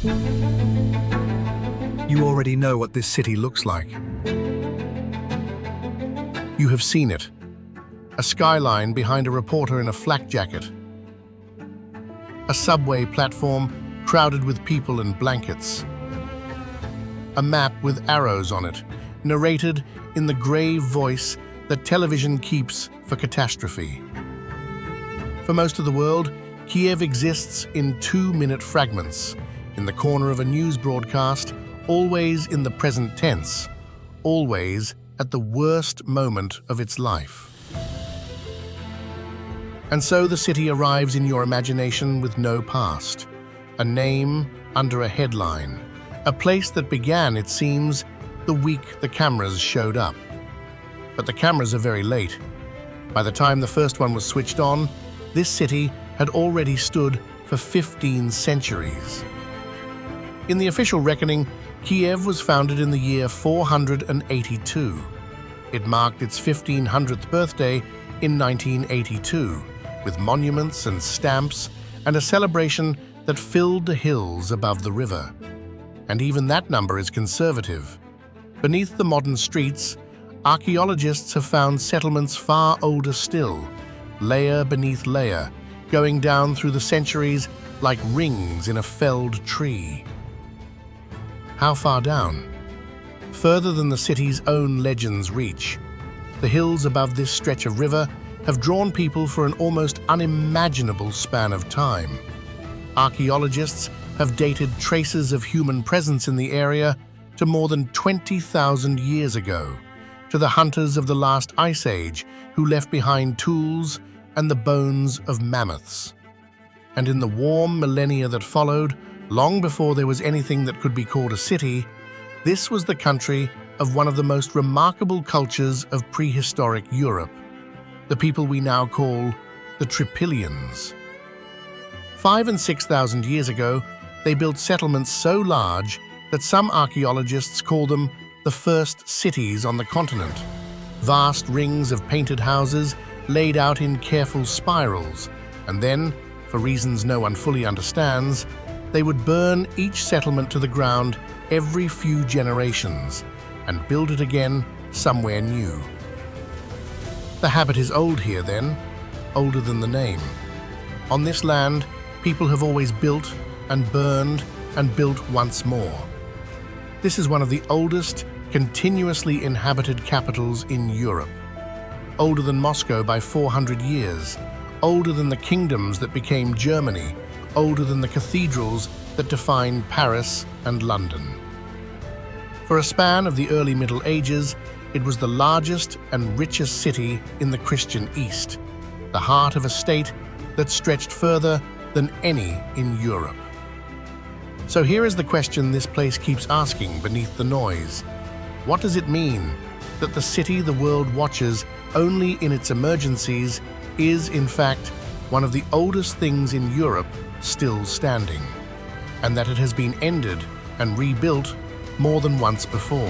You already know what this city looks like. You have seen it. A skyline behind a reporter in a flak jacket. A subway platform crowded with people and blankets. A map with arrows on it, narrated in the grave voice that television keeps for catastrophe. For most of the world, Kyiv exists in 2-minute fragments, in the corner of a news broadcast, always in the present tense, always at the worst moment of its life. And so the city arrives in your imagination with no past, a name under a headline, a place that began, it seems, the week the cameras showed up. But the cameras are very late. By the time the first one was switched on, this city had already stood for 15 centuries. In the official reckoning, Kyiv was founded in the year 482. It marked its 1500th birthday in 1982, with monuments and stamps and a celebration that filled the hills above the river. And even that number is conservative. Beneath the modern streets, archaeologists have found settlements far older still, layer beneath layer, going down through the centuries like rings in a felled tree. How far down? Further than the city's own legends reach. The hills above this stretch of river have drawn people for an almost unimaginable span of time. Archaeologists have dated traces of human presence in the area to more than 20,000 years ago, to the hunters of the last ice age who left behind tools and the bones of mammoths. And in the warm millennia that followed, long before there was anything that could be called a city, this was the country of one of the most remarkable cultures of prehistoric Europe, the people we now call the Tripilians. 5,000 and 6,000 years ago, they built settlements so large that some archaeologists call them the first cities on the continent. Vast rings of painted houses laid out in careful spirals, and then, for reasons no one fully understands, they would burn each settlement to the ground every few generations and build it again somewhere new. The habit is old here then, older than the name. On this land, people have always built and burned and built once more. This is one of the oldest, continuously inhabited capitals in Europe. Older than Moscow by 400 years, older than the kingdoms that became Germany, older than the cathedrals that define Paris and London. For a span of the early Middle Ages, it was the largest and richest city in the Christian East, the heart of a state that stretched further than any in Europe. So here is the question this place keeps asking beneath the noise. What does it mean that the city the world watches only in its emergencies is, in fact, one of the oldest things in Europe still standing, and that it has been ended and rebuilt more than once before?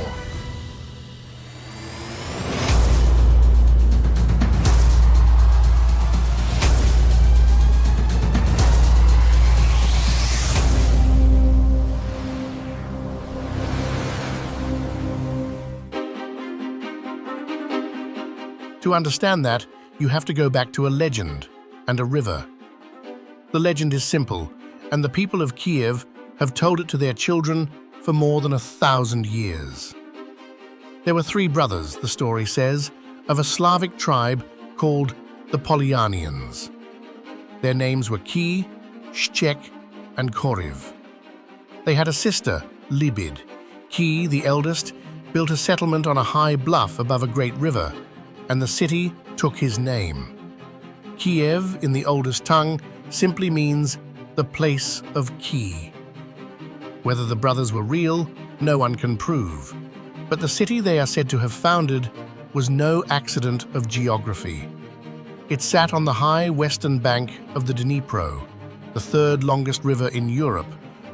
To understand that, you have to go back to a legend and a river. The legend is simple, and the people of Kyiv have told it to their children for more than 1,000 years. There were 3 brothers, the story says, of a Slavic tribe called the Polyanians. Their names were Kyi, Shchek, and Koriv. They had a sister, Libid. Kyi, the eldest, built a settlement on a high bluff above a great river, and the city took his name. Kyiv, in the oldest tongue, simply means the place of key. Whether the brothers were real, no one can prove, but the city they are said to have founded was no accident of geography. It sat on the high western bank of the Dnipro, the 3rd longest river in Europe,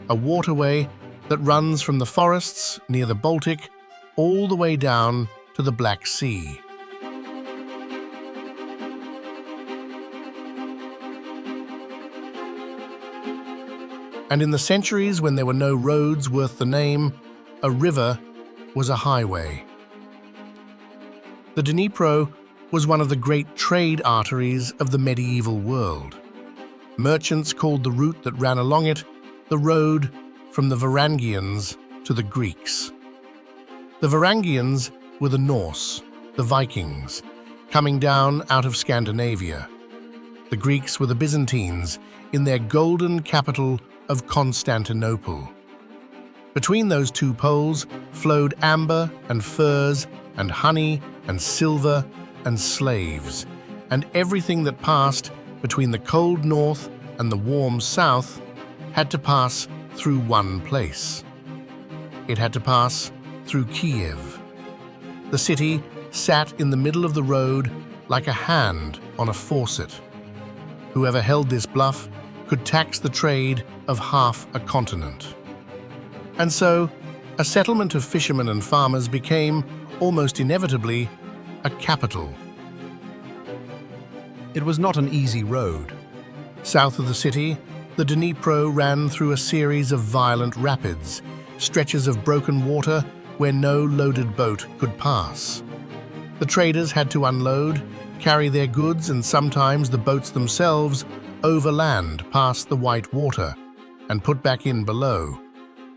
a waterway that runs from the forests near the Baltic all the way down to the Black Sea. And in the centuries when there were no roads worth the name, a river was a highway. The Dnipro was one of the great trade arteries of the medieval world. Merchants called the route that ran along it the road from the Varangians to the Greeks. The Varangians were the Norse, the Vikings, coming down out of Scandinavia. The Greeks were the Byzantines in their golden capital of Constantinople. Between those two poles flowed amber and furs and honey and silver and slaves, and everything that passed between the cold north and the warm south had to pass through one place. It had to pass through Kyiv. The city sat in the middle of the road like a hand on a faucet. Whoever held this bluff could tax the trade of half a continent. And so, a settlement of fishermen and farmers became, almost inevitably, a capital. It was not an easy road. South of the city, the Dnipro ran through a series of violent rapids, stretches of broken water where no loaded boat could pass. The traders had to unload, carry their goods, and sometimes the boats themselves overland past the white water and put back in below,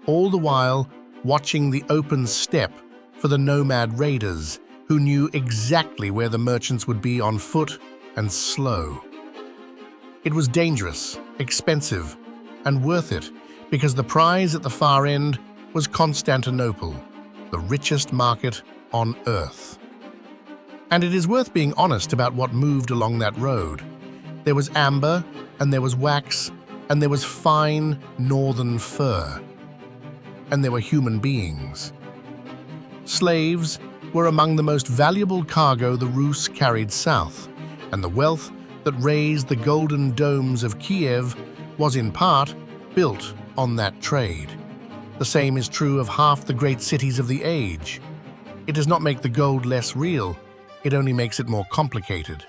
all the while watching the open steppe for the nomad raiders who knew exactly where the merchants would be on foot and slow. It was dangerous, expensive, and worth it because the prize at the far end was Constantinople, the richest market on earth. And it is worth being honest about what moved along that road. There was amber, and there was wax, and there was fine northern fur. And there were human beings. Slaves were among the most valuable cargo the Rus carried south, and the wealth that raised the golden domes of Kyiv was in part built on that trade. The same is true of half the great cities of the age. It does not make the gold less real, it only makes it more complicated.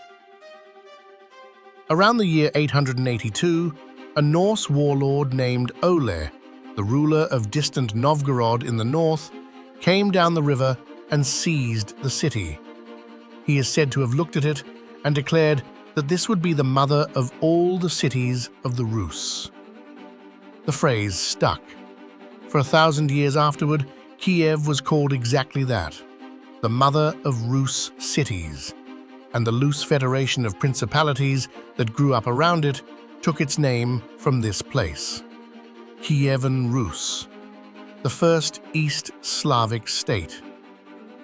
Around the year 882, a Norse warlord named Ole, the ruler of distant Novgorod in the north, came down the river and seized the city. He is said to have looked at it and declared that this would be the mother of all the cities of the Rus. The phrase stuck. For 1,000 years afterward, Kyiv was called exactly that, the mother of Rus cities, and the loose federation of principalities that grew up around it took its name from this place. Kievan Rus, the first East Slavic state,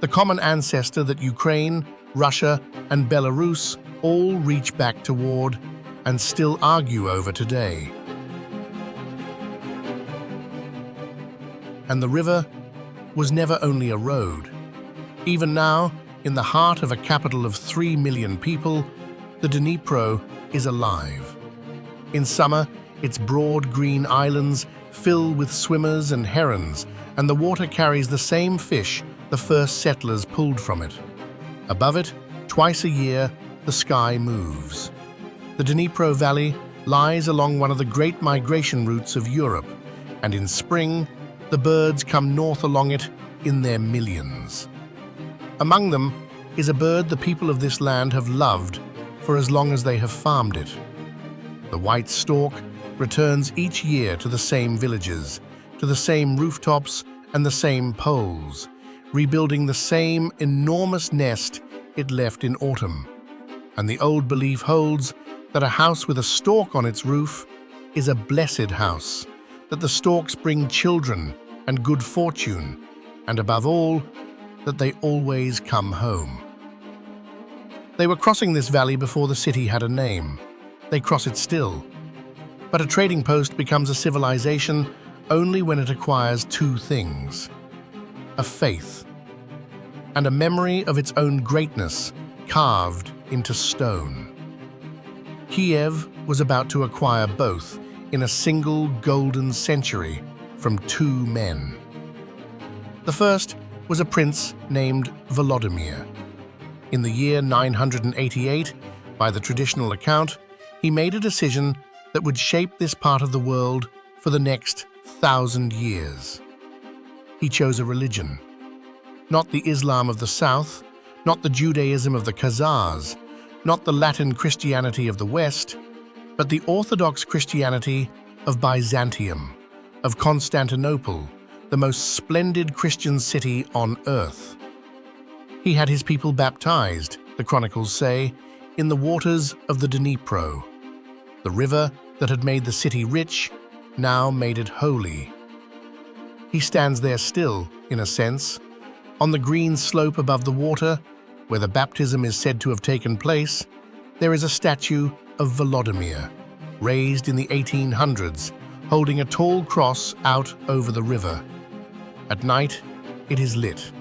the common ancestor that Ukraine, Russia, and Belarus all reach back toward and still argue over today. And the river was never only a road. Even now, in the heart of a capital of 3 million people, the Dnipro is alive. In summer, its broad green islands fill with swimmers and herons, and the water carries the same fish the first settlers pulled from it. Above it, twice a year, the sky moves. The Dnipro Valley lies along one of the great migration routes of Europe, and in spring, the birds come north along it in their millions. Among them is a bird the people of this land have loved for as long as they have farmed it. The white stork returns each year to the same villages, to the same rooftops and the same poles, rebuilding the same enormous nest it left in autumn. And the old belief holds that a house with a stork on its roof is a blessed house, that the storks bring children and good fortune, and above all, that they always come home. They were crossing this valley before the city had a name. They cross it still. But a trading post becomes a civilization only when it acquires two things: a faith and a memory of its own greatness carved into stone. Kyiv was about to acquire both in a single golden century from two men. The first was a prince named Volodymyr. In the year 988, by the traditional account, he made a decision that would shape this part of the world for the next 1,000 years. He chose a religion. Not the Islam of the South, not the Judaism of the Khazars, not the Latin Christianity of the West, but the Orthodox Christianity of Byzantium, of Constantinople, the most splendid Christian city on earth. He had his people baptized, the chronicles say, in the waters of the Dnipro. The river that had made the city rich now made it holy. He stands there still, in a sense, on the green slope above the water, where the baptism is said to have taken place. There is a statue of Volodymyr, raised in the 1800s, holding a tall cross out over the river. At night, it is lit,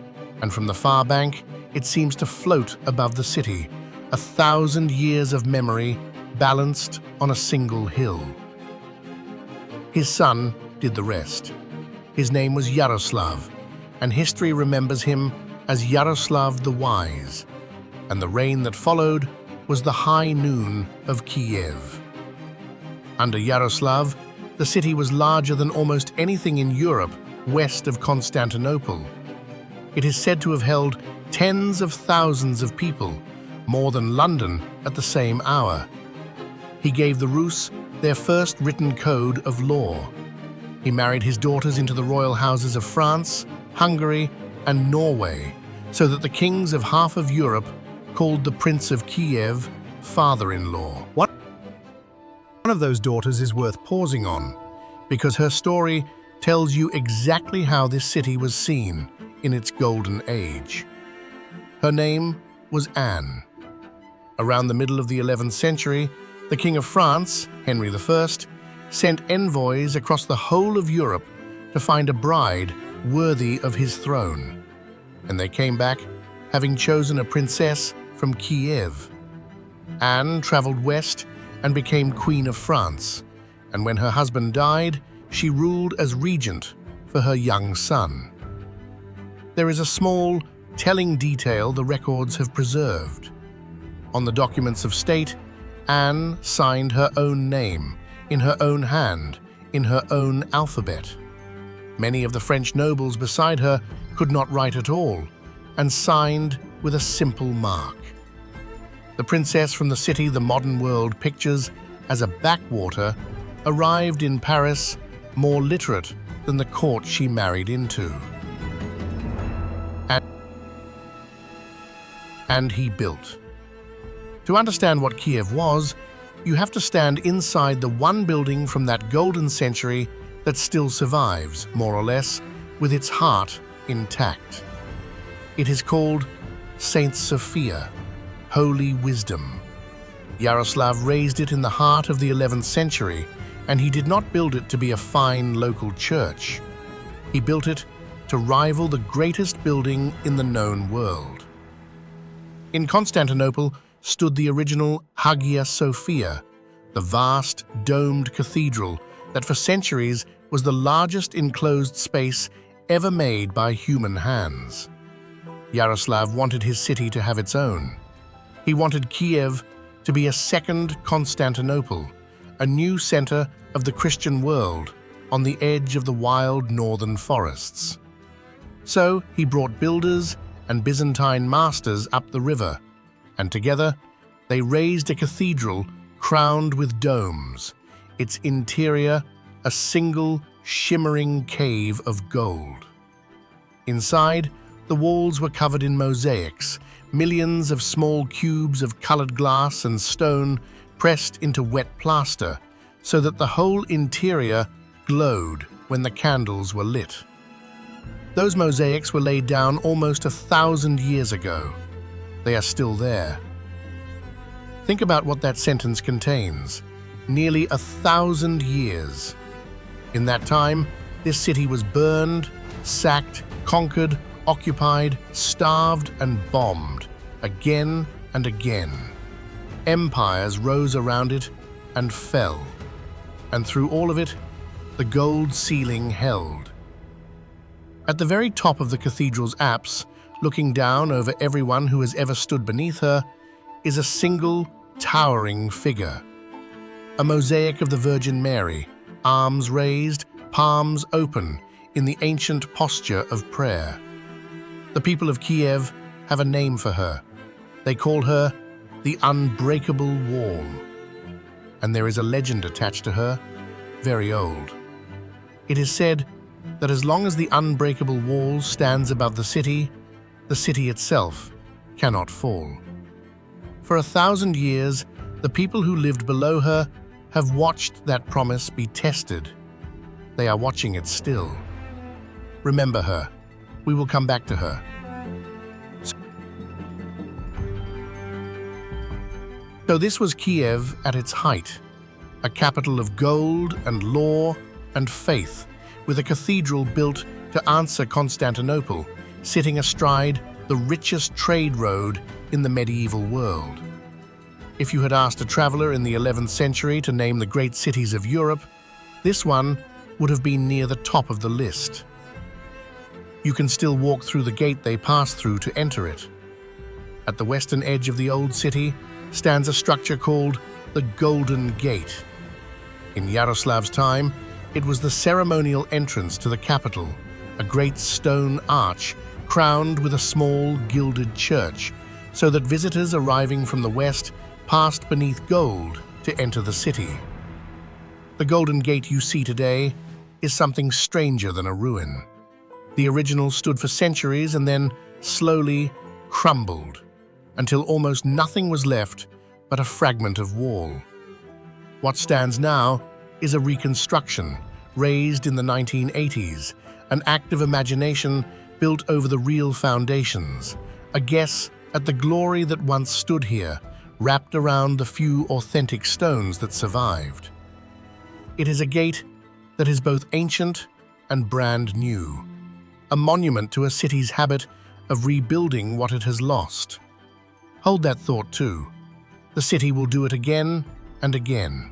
and from the far bank, it seems to float above the city, 1,000 years of memory balanced on a single hill. His son did the rest. His name was Yaroslav, and history remembers him as Yaroslav the Wise, and the reign that followed was the high noon of Kyiv. Under Yaroslav, the city was larger than almost anything in Europe west of Constantinople. It is said to have held tens of thousands of people, more than London at the same hour. He gave the Rus their first written code of law. He married his daughters into the royal houses of France, Hungary, and Norway, so that the kings of half of Europe called the Prince of Kyiv father-in-law. One of those daughters is worth pausing on, because her story tells you exactly how this city was seen in its golden age. Her name was Anne. Around the middle of the 11th century, the King of France, Henry I, sent envoys across the whole of Europe to find a bride worthy of his throne. And they came back having chosen a princess from Kyiv. Anne traveled west and became Queen of France, and when her husband died, she ruled as regent for her young son. There is a small, telling detail the records have preserved. On the documents of state, Anne signed her own name, in her own hand, in her own alphabet. Many of the French nobles beside her could not write at all, and signed with a simple mark. The princess from the city the modern world pictures as a backwater arrived in Paris more literate than the court she married into. And he built. To understand what Kyiv was, you have to stand inside the one building from that golden century that still survives, more or less, with its heart intact. It is called Saint Sophia, Holy Wisdom. Yaroslav raised it in the heart of the 11th century, and he did not build it to be a fine local church. He built it to rival the greatest building in the known world. In Constantinople stood the original Hagia Sophia, the vast domed cathedral that for centuries was the largest enclosed space ever made by human hands. Yaroslav wanted his city to have its own. He wanted Kyiv to be a second Constantinople, a new center of the Christian world on the edge of the wild northern forests. So he brought builders and Byzantine masters up the river, and together they raised a cathedral crowned with domes, its interior a single shimmering cave of gold. Inside, the walls were covered in mosaics, millions of small cubes of colored glass and stone pressed into wet plaster, so that the whole interior glowed when the candles were lit. Those mosaics were laid down almost 1,000 years ago. They are still there. Think about what that sentence contains. Nearly 1,000 years. In that time, this city was burned, sacked, conquered, occupied, starved, and bombed, again and again. Empires rose around it and fell. And through all of it, the gold ceiling held. At the very top of the cathedral's apse, looking down over everyone who has ever stood beneath her, is a single, towering figure. A mosaic of the Virgin Mary, arms raised, palms open, in the ancient posture of prayer. The people of Kyiv have a name for her. They call her the Unbreakable Wall. And there is a legend attached to her, very old. It is said that as long as the unbreakable wall stands above the city itself cannot fall. For 1,000 years, the people who lived below her have watched that promise be tested. They are watching it still. Remember her. We will come back to her. So this was Kyiv at its height, a capital of gold and law and faith, with a cathedral built to answer Constantinople, sitting astride the richest trade road in the medieval world. If you had asked a traveler in the 11th century to name the great cities of Europe, this one would have been near the top of the list. You can still walk through the gate they passed through to enter it. At the western edge of the old city stands a structure called the Golden Gate. In Yaroslav's time, it was the ceremonial entrance to the capital, a great stone arch crowned with a small gilded church, so that visitors arriving from the west passed beneath gold to enter the city. The Golden Gate you see today is something stranger than a ruin. The original stood for centuries and then slowly crumbled until almost nothing was left but a fragment of wall. What stands now is a reconstruction raised in the 1980s, an act of imagination built over the real foundations, a guess at the glory that once stood here, wrapped around the few authentic stones that survived. It is a gate that is both ancient and brand new, a monument to a city's habit of rebuilding what it has lost. Hold that thought too. The city will do it again and again.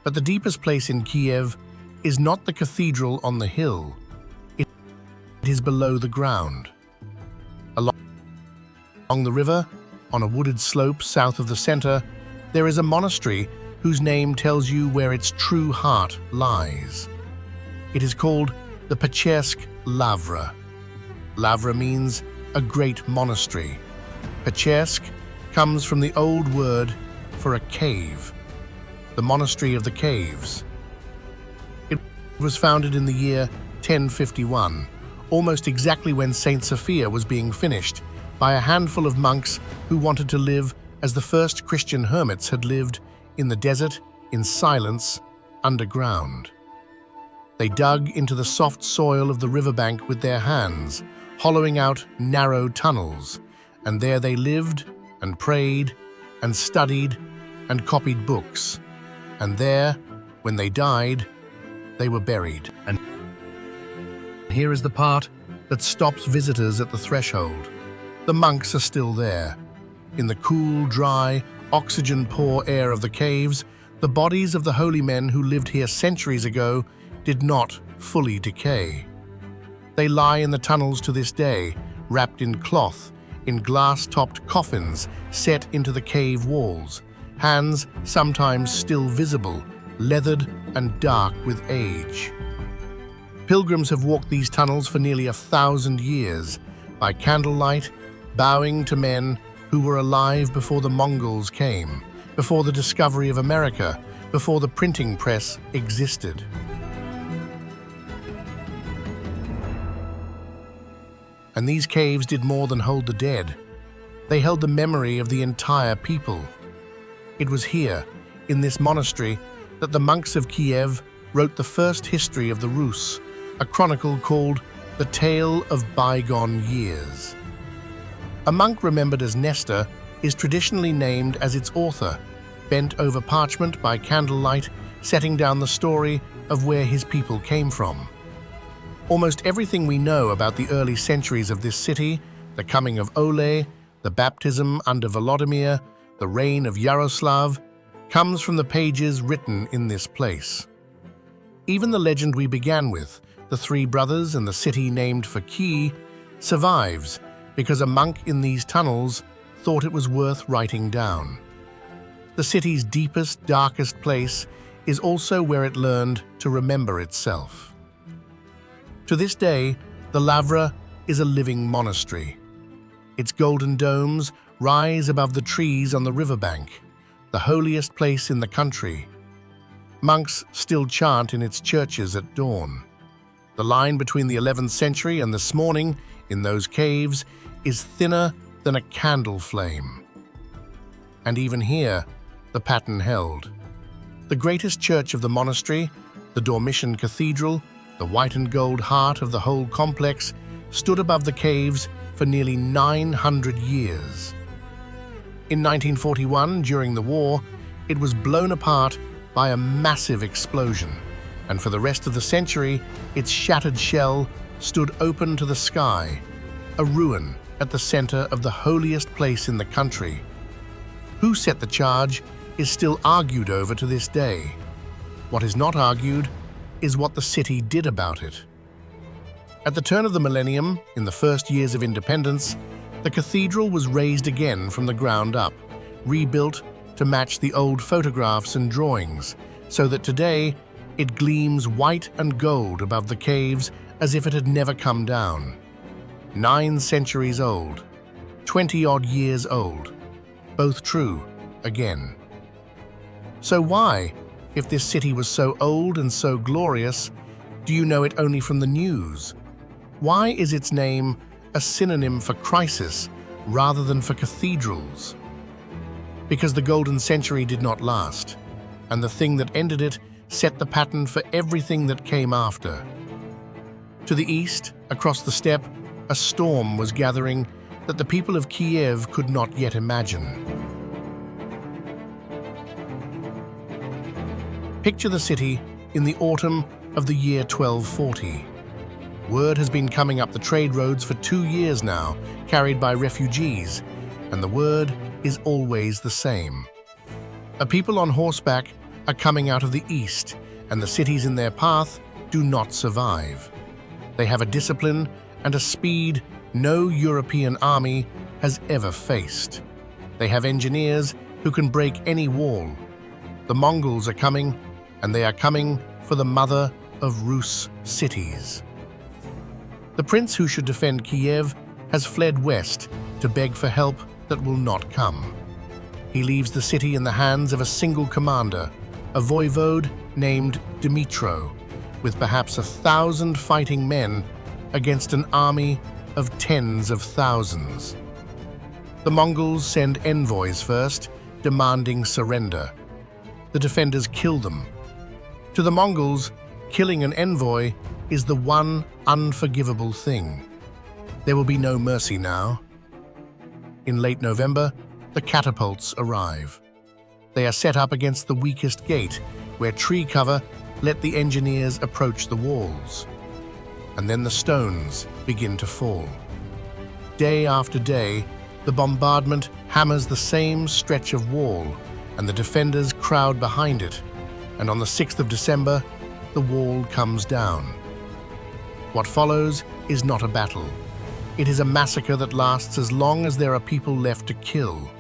But the deepest place in Kyiv is not the cathedral on the hill. It is below the ground. Along the river, on a wooded slope south of the center, there is a monastery whose name tells you where its true heart lies. It is called the Pechersk Lavra. Lavra means a great monastery. Pechersk comes from the old word for a cave, the Monastery of the Caves. It was founded in the year 1051, almost exactly when Saint Sophia was being finished, by a handful of monks who wanted to live as the first Christian hermits had lived, in the desert, in silence, underground. They dug into the soft soil of the riverbank with their hands, hollowing out narrow tunnels, and there they lived and prayed and studied and copied books. And there, when they died, they were buried. And here is the part that stops visitors at the threshold. The monks are still there. In the cool, dry, oxygen-poor air of the caves, the bodies of the holy men who lived here centuries ago did not fully decay. They lie in the tunnels to this day, wrapped in cloth, in glass-topped coffins set into the cave walls, hands sometimes still visible, leathered and dark with age. Pilgrims have walked these tunnels for nearly 1,000 years, by candlelight, bowing to men who were alive before the Mongols came, before the discovery of America, before the printing press existed. And these caves did more than hold the dead. They held the memory of the entire people. It was here, in this monastery, that the monks of Kyiv wrote the first history of the Rus, a chronicle called The Tale of Bygone Years. A monk remembered as Nestor is traditionally named as its author, bent over parchment by candlelight, setting down the story of where his people came from. Almost everything we know about the early centuries of this city, the coming of Ole, the baptism under Volodymyr, the reign of Yaroslav, comes from the pages written in this place. Even the legend we began with, the three brothers and the city named for Kyi, survives because a monk in these tunnels thought it was worth writing down. The city's deepest, darkest place is also where it learned to remember itself. To this day, the Lavra is a living monastery. Its golden domes rise above the trees on the riverbank, the holiest place in the country. Monks still chant in its churches at dawn. The line between the 11th century and this morning in those caves is thinner than a candle flame. And even here, the pattern held. The greatest church of the monastery, the Dormition Cathedral, the white and gold heart of the whole complex, stood above the caves for nearly 900 years. In 1941, during the war, it was blown apart by a massive explosion, and for the rest of the century, its shattered shell stood open to the sky, a ruin at the center of the holiest place in the country. Who set the charge is still argued over to this day. What is not argued is what the city did about it. At the turn of the millennium, in the first years of independence, the cathedral was raised again from the ground up, rebuilt to match the old photographs and drawings, so that today it gleams white and gold above the caves as if it had never come down. 9 centuries old, 20-odd years old, both true again. So why, if this city was so old and so glorious, do you know it only from the news? Why is its name a synonym for crisis rather than for cathedrals? Because the golden century did not last, and the thing that ended it set the pattern for everything that came after. To the east, across the steppe, a storm was gathering that the people of Kyiv could not yet imagine. Picture the city in the autumn of the year 1240. Word has been coming up the trade roads for 2 years now, carried by refugees, and the word is always the same. A people on horseback are coming out of the east, and the cities in their path do not survive. They have a discipline and a speed no European army has ever faced. They have engineers who can break any wall. The Mongols are coming, and they are coming for the mother of Rus cities. The prince who should defend Kyiv has fled west to beg for help that will not come. He leaves the city in the hands of a single commander, a voivode named Dnipro, with perhaps 1,000 fighting men against an army of tens of thousands. The Mongols send envoys first, demanding surrender. The defenders kill them. To the Mongols, killing an envoy is the one unforgivable thing. There will be no mercy now. In late November, the catapults arrive. They are set up against the weakest gate, where tree cover let the engineers approach the walls. And then the stones begin to fall. Day after day, the bombardment hammers the same stretch of wall, and the defenders crowd behind it. And on the 6th of December, the wall comes down. What follows is not a battle. It is a massacre that lasts as long as there are people left to kill.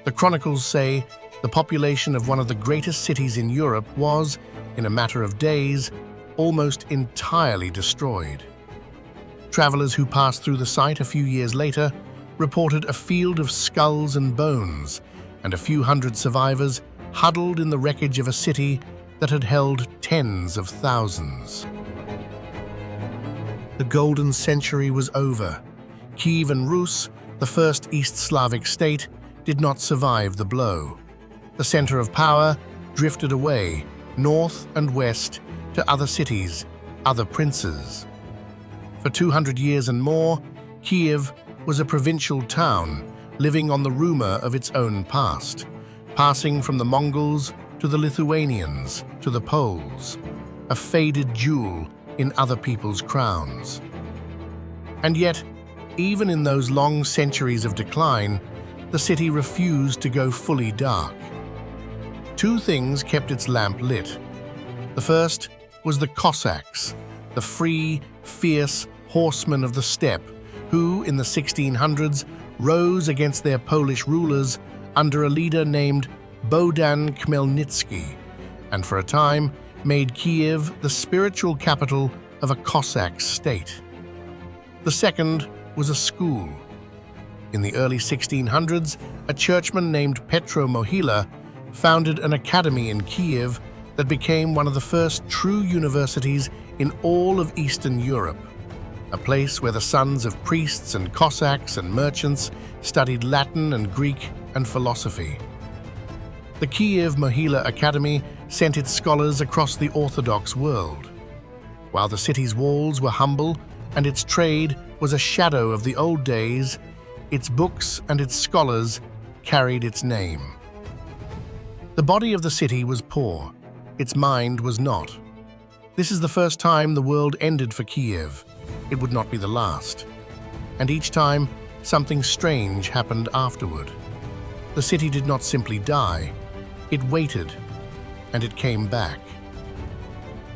The chronicles say the population of one of the greatest cities in Europe was, in a matter of days, almost entirely destroyed. Travelers who passed through the site a few years later reported a field of skulls and bones, and a few hundred survivors huddled in the wreckage of a city that had held tens of thousands. The golden century was over. Kyiv and Rus, the first East Slavic state, did not survive the blow. The center of power drifted away, north and west, to other cities, other princes. For 200 years and more, Kyiv was a provincial town, living on the rumor of its own past, passing from the Mongols to the Lithuanians to the Poles, a faded jewel in other people's crowns. And yet, even in those long centuries of decline, the city refused to go fully dark. 2 things kept its lamp lit. The first was the Cossacks, the free, fierce horsemen of the steppe, who, in the 1600s, rose against their Polish rulers under a leader named Bohdan Khmelnytsky, and for a time made Kyiv the spiritual capital of a Cossack state. The second was a school. In the early 1600s, a churchman named Petro Mohila founded an academy in Kyiv that became one of the first true universities in all of Eastern Europe, a place where the sons of priests and Cossacks and merchants studied Latin and Greek and philosophy. The Kyiv Mohila Academy sent its scholars across the Orthodox world. While the city's walls were humble and its trade was a shadow of the old days, its books and its scholars carried its name. The body of the city was poor, its mind was not. This is the first time the world ended for Kyiv. It would not be the last. And each time, something strange happened afterward. The city did not simply die, it waited, and it came back.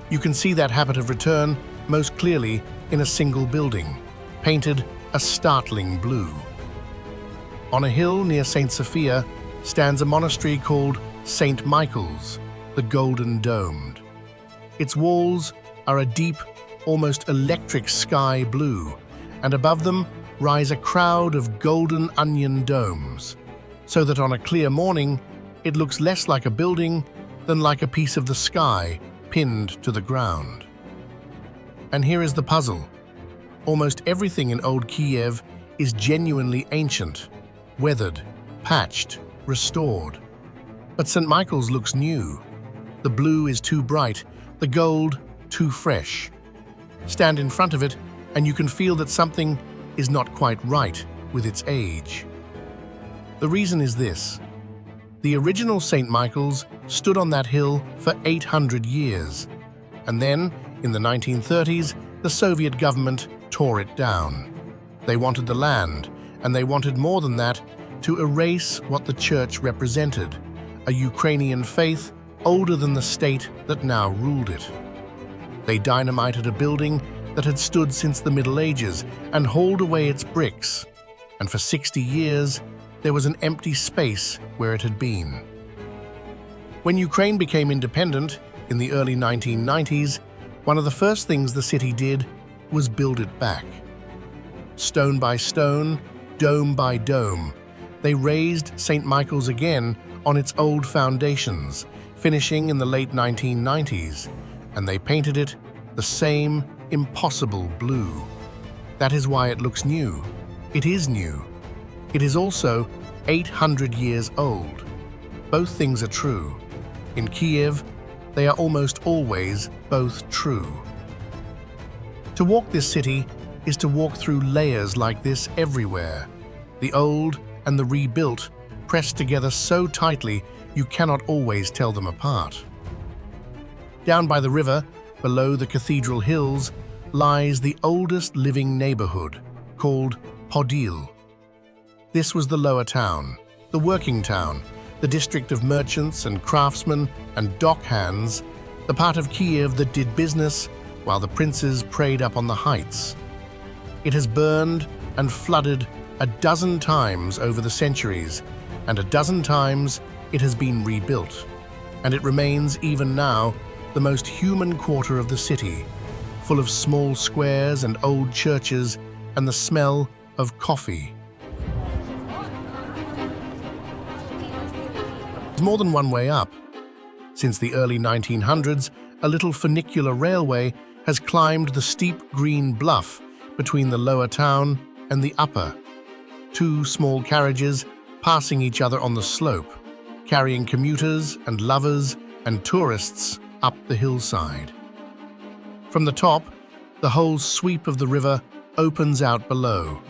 You can see that habit of return most clearly in a single building, painted a startling blue. On a hill near St. Sophia stands a monastery called St. Michael's, the Golden Domed. Its walls are a deep, almost electric sky blue, and above them rise a crowd of golden onion domes, so that on a clear morning it looks less like a building than like a piece of the sky pinned to the ground. And here is the puzzle. Almost everything in old Kyiv is genuinely ancient, weathered, patched, restored. But St. Michael's looks new. The blue is too bright, the gold too fresh. Stand in front of it and you can feel that something is not quite right with its age. The reason is this. The original St. Michael's stood on that hill for 800 years, and then, in the 1930s, the Soviet government tore it down. They wanted the land, and they wanted more than that, to erase what the church represented, a Ukrainian faith older than the state that now ruled it. They dynamited a building that had stood since the Middle Ages and hauled away its bricks, and for 60 years, there was an empty space where it had been. When Ukraine became independent in the early 1990s, one of the first things the city did was build it back. Stone by stone, dome by dome, they raised St. Michael's again on its old foundations, finishing in the late 1990s, and they painted it the same impossible blue. That is why it looks new. It is new. It is also 800 years old. Both things are true. In Kyiv, they are almost always both true. To walk this city is to walk through layers like this everywhere. The old and the rebuilt pressed together so tightly you cannot always tell them apart. Down by the river, below the cathedral hills, lies the oldest living neighborhood, called Podil. This was the lower town, the working town, the district of merchants and craftsmen and dock hands, the part of Kyiv that did business while the princes prayed up on the heights. It has burned and flooded a dozen times over the centuries, and a dozen times it has been rebuilt, and it remains even now the most human quarter of the city, full of small squares and old churches and the smell of coffee. There's more than one way up. Since the early 1900s, a little funicular railway has climbed the steep green bluff between the lower town and the upper. Two small carriages passing each other on the slope, carrying commuters and lovers and tourists up the hillside. From the top, the whole sweep of the river opens out below.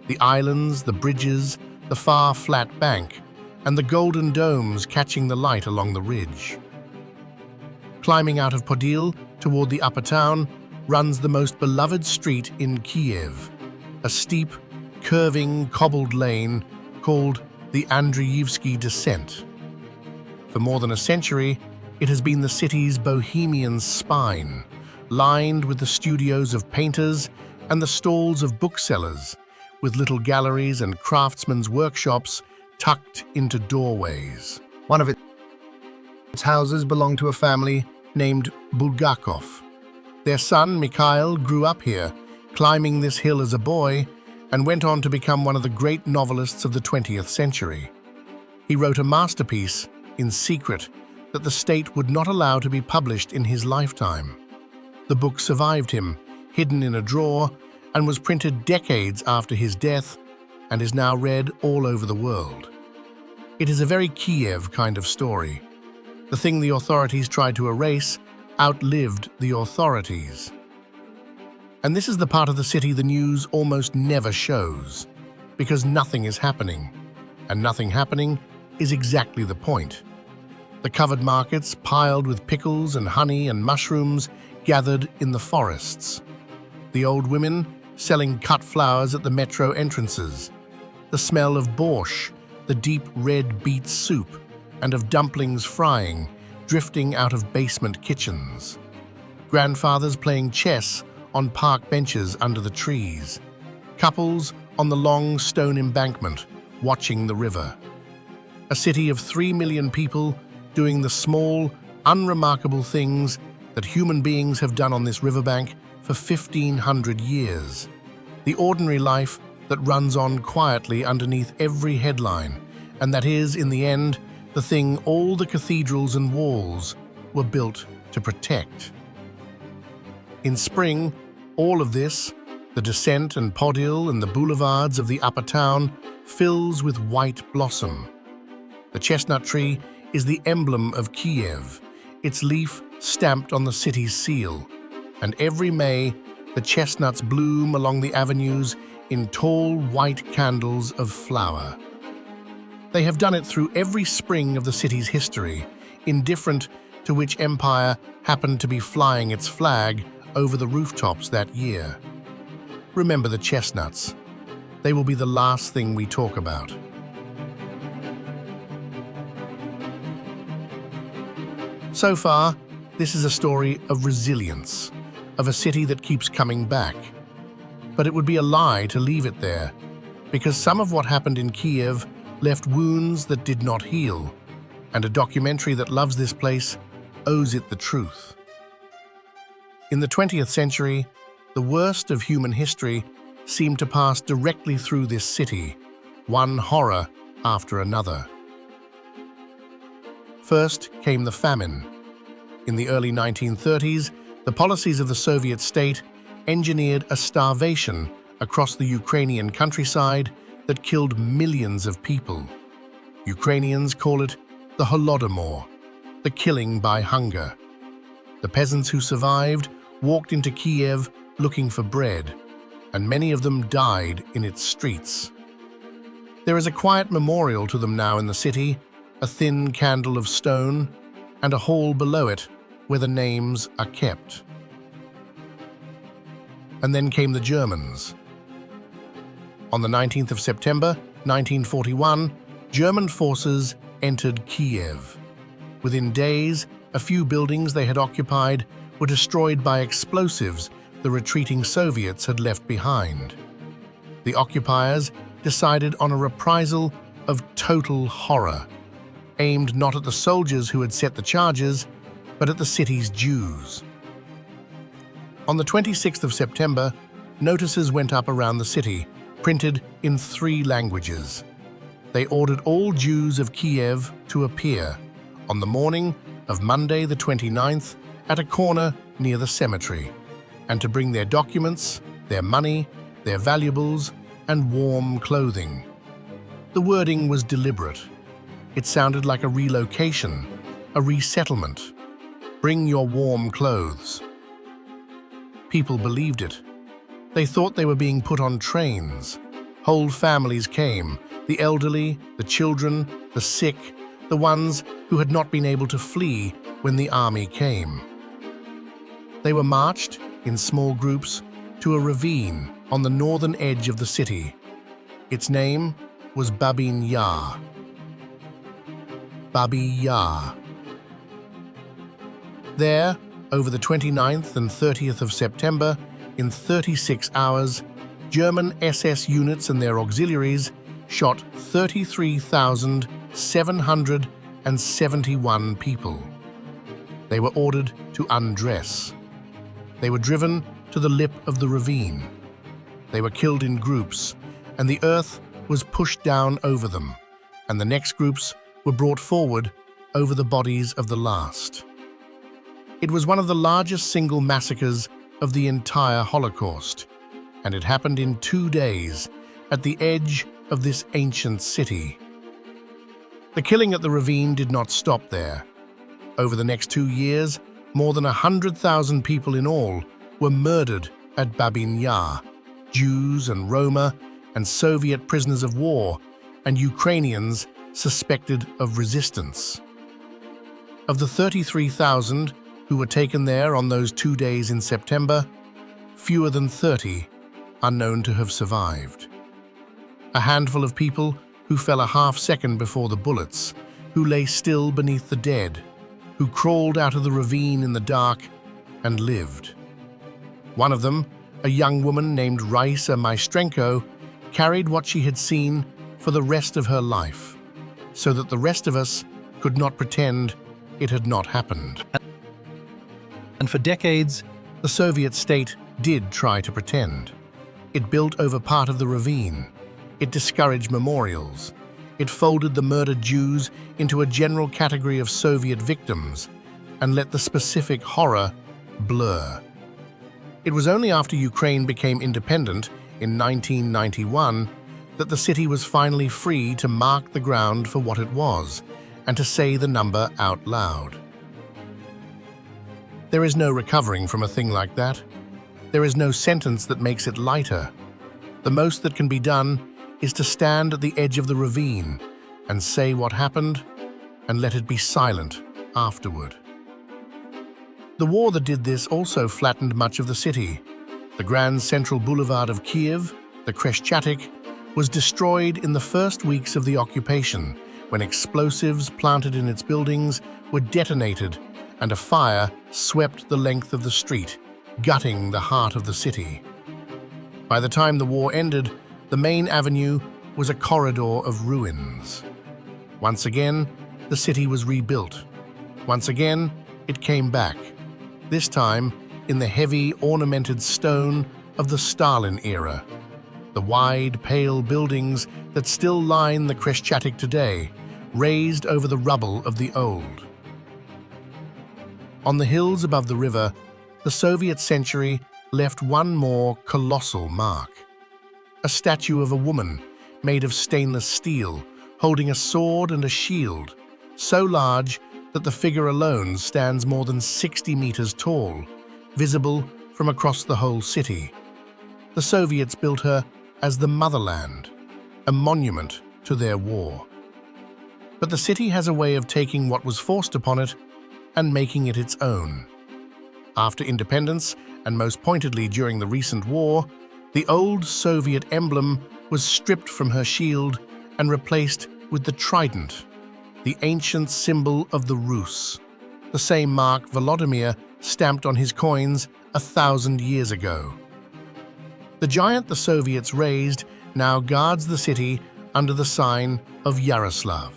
The islands, the bridges, the far flat bank, and the golden domes catching the light along the ridge. Climbing out of Podil toward the upper town runs the most beloved street in Kyiv, a steep, curving, cobbled lane called the Andreyevsky Descent. For more than a century, it has been the city's bohemian spine, lined with the studios of painters and the stalls of booksellers, with little galleries and craftsmen's workshops tucked into doorways. Its houses belonged to a family named Bulgakov. Their son, Mikhail, grew up here, climbing this hill as a boy, and went on to become one of the great novelists of the 20th century. He wrote a masterpiece, in secret, that the state would not allow to be published in his lifetime. The book survived him, hidden in a drawer, and was printed decades after his death, and is now read all over the world. It is a very Kyiv kind of story. The thing the authorities tried to erase outlived the authorities. And this is the part of the city the news almost never shows, because nothing is happening. And nothing happening is exactly the point. The covered markets piled with pickles and honey and mushrooms gathered in the forests. The old women selling cut flowers at the metro entrances. The smell of borscht, the deep red beet soup, and of dumplings frying, drifting out of basement kitchens. Grandfathers playing chess on park benches under the trees. Couples on the long stone embankment, watching the river. A city of 3 million people doing the small, unremarkable things that human beings have done on this riverbank for 1,500 years. The ordinary life that runs on quietly underneath every headline, and that is, in the end, the thing all the cathedrals and walls were built to protect. In spring, all of this, the descent and Podil and the boulevards of the upper town, fills with white blossom. The chestnut tree is the emblem of Kyiv, its leaf stamped on the city's seal, and every May the chestnuts bloom along the avenues in tall white candles of flower. They have done it through every spring of the city's history, indifferent to which empire happened to be flying its flag over the rooftops that year. Remember the chestnuts. They will be the last thing we talk about. So far, this is a story of resilience, of a city that keeps coming back. But it would be a lie to leave it there, because some of what happened in Kyiv left wounds that did not heal, and a documentary that loves this place owes it the truth. In the 20th century, the worst of human history seemed to pass directly through this city, one horror after another. First came the famine. In the early 1930s, the policies of the Soviet state engineered a starvation across the Ukrainian countryside that killed millions of people. Ukrainians call it the Holodomor, the killing by hunger. The peasants who survived walked into Kyiv looking for bread, and many of them died in its streets. There is a quiet memorial to them now in the city, a thin candle of stone, and a hall below it where the names are kept. And then came the Germans. On the 19th of September, 1941, German forces entered Kyiv. Within days, a few buildings they had occupied were destroyed by explosives the retreating Soviets had left behind. The occupiers decided on a reprisal of total horror, aimed not at the soldiers who had set the charges, but at the city's Jews. On the 26th of September, notices went up around the city, printed in 3 languages. They ordered all Jews of Kyiv to appear on the morning of Monday the 29th at a corner near the cemetery, and to bring their documents, their money, their valuables, and warm clothing. The wording was deliberate. It sounded like a relocation, a resettlement. Bring your warm clothes. People believed it. They thought they were being put on trains. Whole families came, the elderly, the children, the sick, the ones who had not been able to flee when the army came. They were marched, in small groups, to a ravine on the northern edge of the city. Its name was Babin Yar. Babi Yar. There, over the 29th and 30th of September, in 36 hours, German SS units and their auxiliaries shot 33,700 and 71 people. They were ordered to undress. They were driven to the lip of the ravine. They were killed in groups, and the earth was pushed down over them, and the next groups were brought forward over the bodies of the last. It was one of the largest single massacres of the entire Holocaust, and it happened in 2 days at the edge of this ancient city. The killing at the ravine did not stop there. Over the next 2 years, more than 100,000 people in all were murdered at Babin Yar, Jews and Roma and Soviet prisoners of war and Ukrainians suspected of resistance. Of the 33,000 who were taken there on those 2 days in September, fewer than 30 are known to have survived. A handful of people who fell a half-second before the bullets, who lay still beneath the dead, who crawled out of the ravine in the dark and lived. One of them, a young woman named Raisa Maestrenko, carried what she had seen for the rest of her life, so that the rest of us could not pretend it had not happened. And for decades, the Soviet state did try to pretend. It built over part of the ravine. It discouraged memorials. It folded the murdered Jews into a general category of Soviet victims and let the specific horror blur. It was only after Ukraine became independent in 1991 that the city was finally free to mark the ground for what it was and to say the number out loud. There is no recovering from a thing like that. There is no sentence that makes it lighter. The most that can be done is to stand at the edge of the ravine and say what happened and let it be silent afterward. The war that did this also flattened much of the city. The grand central boulevard of Kyiv, the Khreshchatyk, was destroyed in the first weeks of the occupation when explosives planted in its buildings were detonated and a fire swept the length of the street, gutting the heart of the city. By the time the war ended, the main avenue was a corridor of ruins. Once again, the city was rebuilt. Once again, it came back, this time in the heavy, ornamented stone of the Stalin era. The wide, pale buildings that still line the Khreshchatyk today, raised over the rubble of the old. On the hills above the river, the Soviet century left one more colossal mark. A statue of a woman made of stainless steel, holding a sword and a shield, so large that the figure alone stands more than 60 meters tall, visible from across the whole city. The Soviets built her as the motherland, a monument to their war. But the city has a way of taking what was forced upon it and making it its own. After independence, and most pointedly during the recent war, the old Soviet emblem was stripped from her shield and replaced with the trident, the ancient symbol of the Rus, the same mark Volodymyr stamped on his coins 1,000 years ago. The giant the Soviets raised now guards the city under the sign of Yaroslav.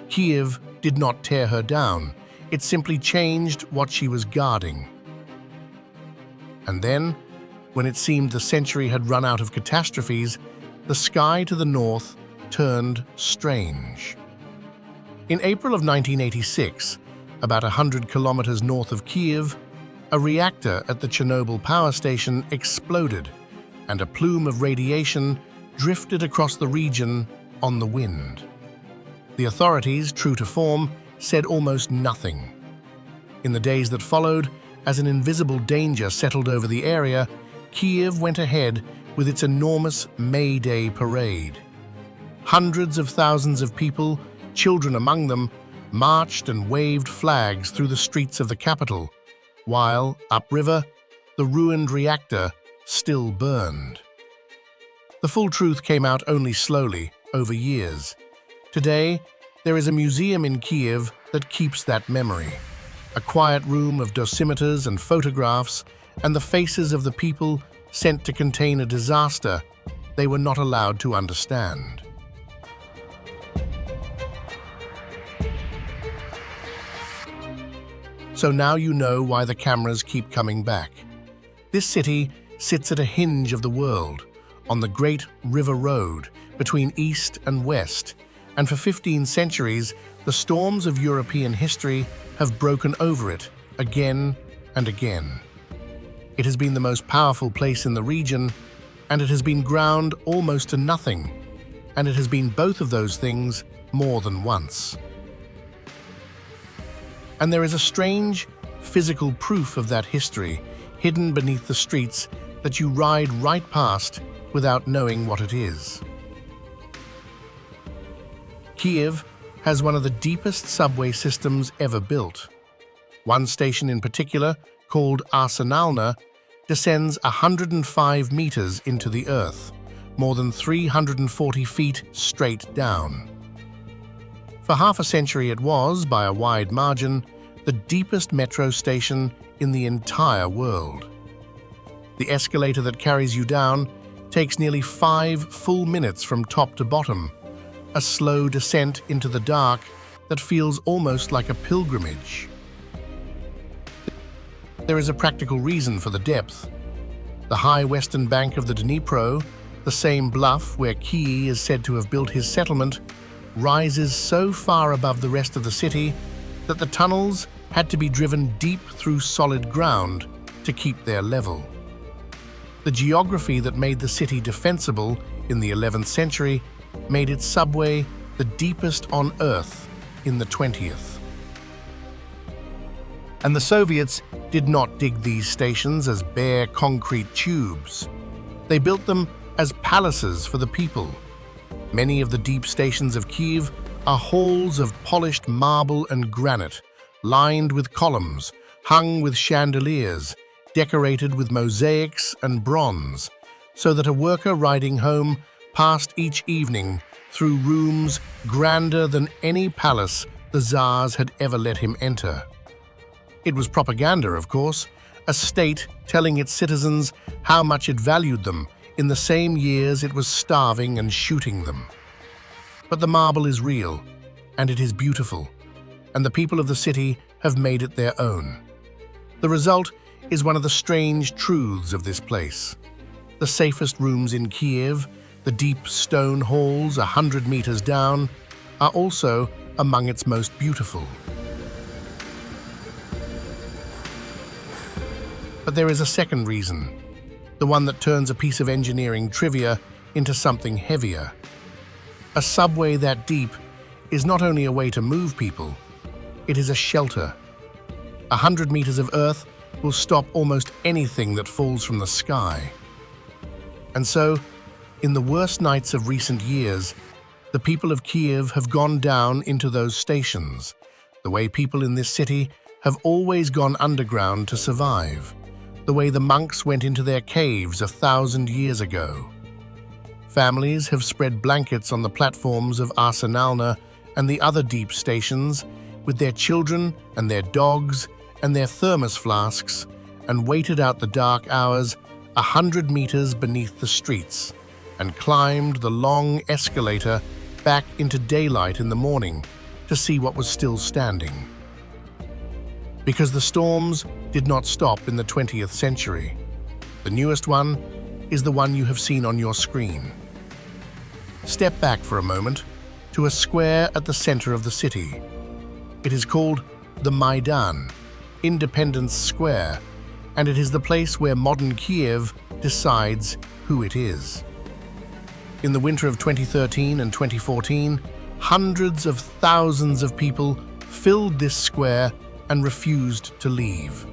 Kyiv did not tear her down, it simply changed what she was guarding. And then, when it seemed the century had run out of catastrophes, the sky to the north turned strange. In April of 1986, about 100 kilometers north of Kyiv, a reactor at the Chernobyl power station exploded, and a plume of radiation drifted across the region on the wind. The authorities, true to form, said almost nothing. In the days that followed, as an invisible danger settled over the area, Kyiv went ahead with its enormous May Day parade. Hundreds of thousands of people, children among them, marched and waved flags through the streets of the capital, while, upriver, the ruined reactor still burned. The full truth came out only slowly, over years. Today, there is a museum in Kyiv that keeps that memory. A quiet room of dosimeters and photographs, and the faces of the people sent to contain a disaster they were not allowed to understand. So now you know why the cameras keep coming back. This city sits at a hinge of the world, on the great river road between east and west, and for 15 centuries, the storms of European history have broken over it again and again. It has been the most powerful place in the region, and it has been ground almost to nothing, and it has been both of those things more than once. And there is a strange, physical proof of that history hidden beneath the streets that you ride right past without knowing what it is. Kyiv has one of the deepest subway systems ever built. One station in particular, called Arsenalna, descends 105 meters into the earth, more than 340 feet straight down. For half a century it was, by a wide margin, the deepest metro station in the entire world. The escalator that carries you down takes nearly 5 full minutes from top to bottom, a slow descent into the dark that feels almost like a pilgrimage. There is a practical reason for the depth. The high western bank of the Dnipro, the same bluff where Kyiv is said to have built his settlement, rises so far above the rest of the city that the tunnels had to be driven deep through solid ground to keep their level. The geography that made the city defensible in the 11th century made its subway the deepest on Earth in the 20th. And the Soviets did not dig these stations as bare concrete tubes. They built them as palaces for the people. Many of the deep stations of Kyiv are halls of polished marble and granite, lined with columns, hung with chandeliers, decorated with mosaics and bronze, so that a worker riding home passed each evening through rooms grander than any palace the Tsars had ever let him enter. It was propaganda, of course, a state telling its citizens how much it valued them in the same years it was starving and shooting them. But the marble is real, and it is beautiful, and the people of the city have made it their own. The result is one of the strange truths of this place. The safest rooms in Kyiv, the deep stone halls 100 meters down, are also among its most beautiful. But there is a second reason, the one that turns a piece of engineering trivia into something heavier. A subway that deep is not only a way to move people, it is a shelter. 100 meters of earth will stop almost anything that falls from the sky. And so, in the worst nights of recent years, the people of Kyiv have gone down into those stations, the way people in this city have always gone underground to survive, the way the monks went into their caves 1,000 years ago. Families have spread blankets on the platforms of Arsenalna and the other deep stations with their children and their dogs and their thermos flasks and waited out the dark hours 100 meters beneath the streets and climbed the long escalator back into daylight in the morning to see what was still standing. Because the storms did not stop in the 20th century. The newest one is the one you have seen on your screen. Step back for a moment to a square at the center of the city. It is called the Maidan, Independence Square, and it is the place where modern Kyiv decides who it is. In the winter of 2013 and 2014, hundreds of thousands of people filled this square and refused to leave.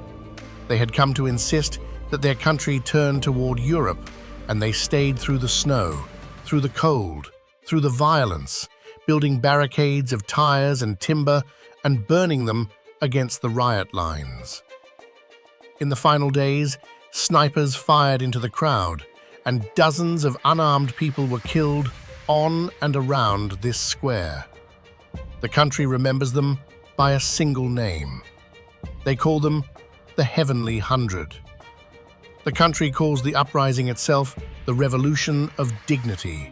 They had come to insist that their country turn toward Europe, and they stayed through the snow, through the cold, through the violence, building barricades of tires and timber and burning them against the riot lines. In the final days, snipers fired into the crowd, and dozens of unarmed people were killed on and around this square. The country remembers them by a single name. They call them the Heavenly Hundred. The country calls the uprising itself the Revolution of Dignity.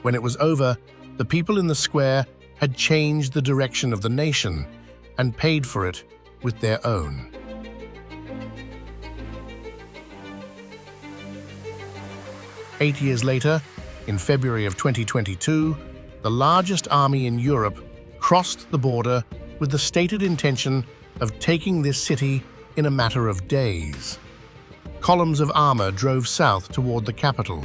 When it was over, the people in the square had changed the direction of the nation and paid for it with their own. Eight years later, in February of 2022, the largest army in Europe crossed the border with the stated intention of taking this city in a matter of days. Columns of armor drove south toward the capital.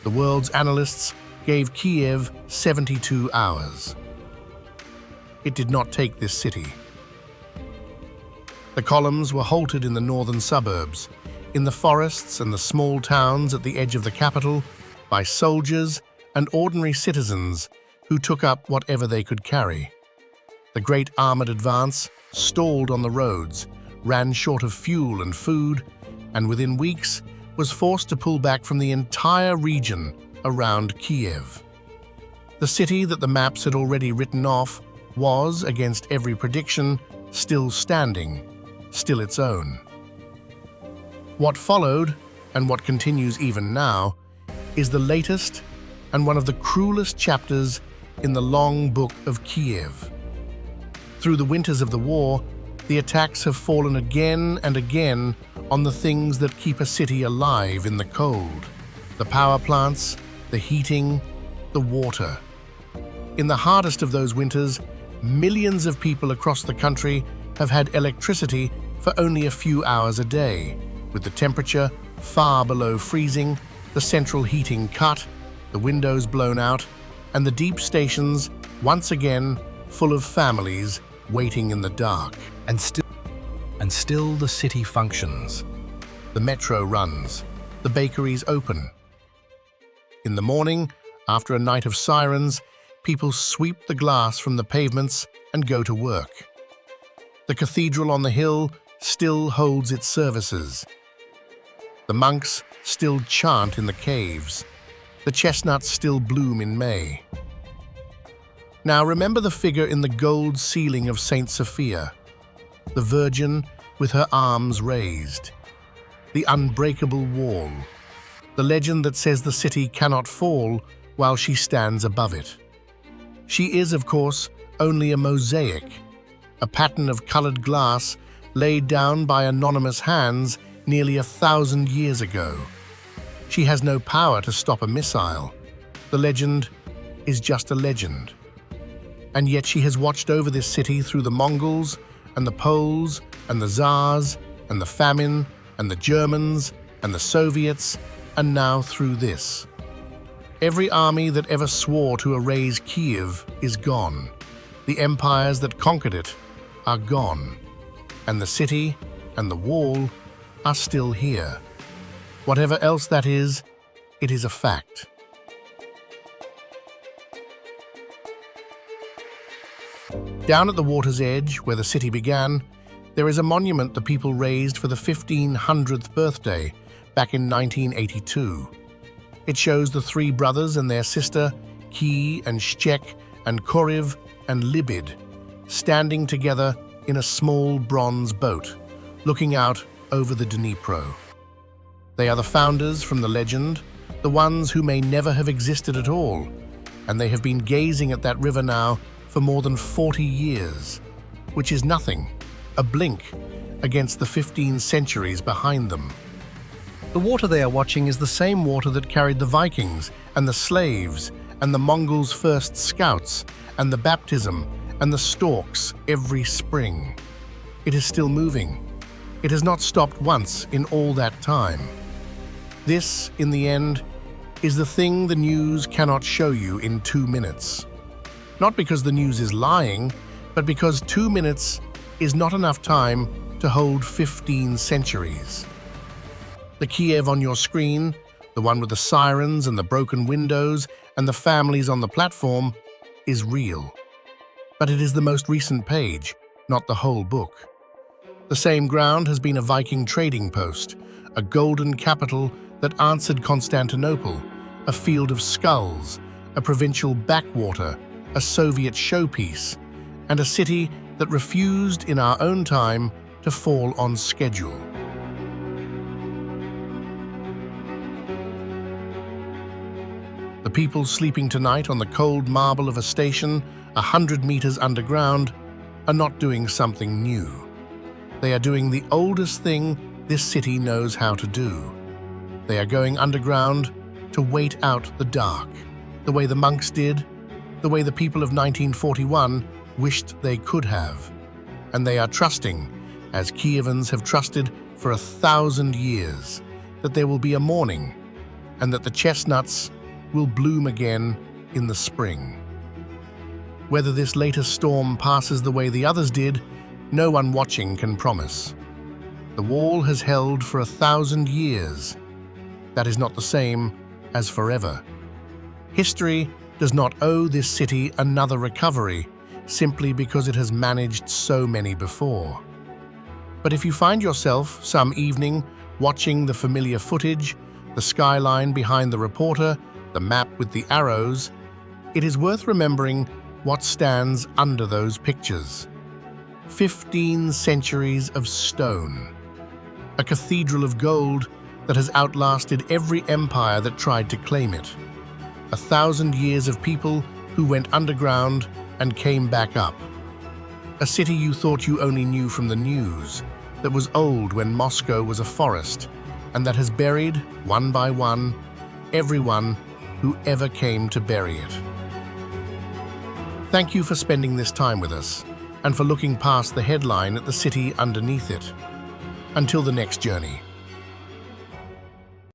The world's analysts gave Kyiv 72 hours. It did not take this city. The columns were halted in the northern suburbs, in the forests and the small towns at the edge of the capital, by soldiers and ordinary citizens who took up whatever they could carry. The great armored advance stalled on the roads, ran short of fuel and food, and within weeks was forced to pull back from the entire region around Kyiv. The city that the maps had already written off was, against every prediction, still standing, still its own. What followed, and what continues even now, is the latest and one of the cruelest chapters in the long book of Kyiv. Through the winters of the war, the attacks have fallen again and again on the things that keep a city alive in the cold: the power plants, the heating, the water. In the hardest of those winters, millions of people across the country have had electricity for only a few hours a day, with the temperature far below freezing, the central heating cut, the windows blown out, and the deep stations once again full of families waiting in the dark. And still the city functions. The metro runs, the bakeries open. In the morning, after a night of sirens, people sweep the glass from the pavements and go to work. The cathedral on the hill still holds its services. The monks still chant in the caves. The chestnuts still bloom in May. Now remember the figure in the gold ceiling of Saint Sophia, the Virgin with her arms raised, the unbreakable wall, the legend that says the city cannot fall while she stands above it. She is, of course, only a mosaic, a pattern of colored glass laid down by anonymous hands nearly 1,000 years ago. She has no power to stop a missile. The legend is just a legend. And yet she has watched over this city through the Mongols and the Poles and the Tsars and the famine and the Germans and the Soviets, and now through this. Every army that ever swore to erase Kyiv is gone. The empires that conquered it are gone. And the city and the wall are still here. Whatever else that is, it is a fact. Down at the water's edge, where the city began, there is a monument the people raised for the 1500th birthday back in 1982. It shows the three brothers and their sister, Ki and Shchek and Koriv and Libid, standing together in a small bronze boat, looking out over the Dnipro. They are the founders from the legend, the ones who may never have existed at all, and they have been gazing at that river now for more than 40 years, which is nothing, a blink, against the 15 centuries behind them. The water they are watching is the same water that carried the Vikings and the slaves and the Mongols' first scouts and the baptism and the storks every spring. It is still moving. It has not stopped once in all that time. This, in the end, is the thing the news cannot show you in 2 minutes. Not because the news is lying, but because 2 minutes is not enough time to hold 15 centuries. The Kyiv on your screen, the one with the sirens and the broken windows and the families on the platform, is real. But it is the most recent page, not the whole book. The same ground has been a Viking trading post, a golden capital that answered Constantinople, a field of skulls, a provincial backwater, a Soviet showpiece, and a city that refused in our own time to fall on schedule. The people sleeping tonight on the cold marble of a station 100 meters underground are not doing something new. They are doing the oldest thing this city knows how to do. They are going underground to wait out the dark, the way the monks did, the way the people of 1941 wished they could have. And they are trusting, as Kyivans have trusted for 1,000 years, that there will be a morning and that the chestnuts will bloom again in the spring. Whether this latest storm passes the way the others did, no one watching can promise. The wall has held for 1,000 years. That is not the same as forever. History does not owe this city another recovery simply because it has managed so many before. But if you find yourself some evening watching the familiar footage, the skyline behind the reporter, the map with the arrows, it is worth remembering what stands under those pictures. 15 centuries of stone. A cathedral of gold that has outlasted every empire that tried to claim it. 1,000 years of people who went underground and came back up. A city you thought you only knew from the news, that was old when Moscow was a forest, and that has buried, one by one, everyone who ever came to bury it. Thank you for spending this time with us, and for looking past the headline at the city underneath it. Until the next journey.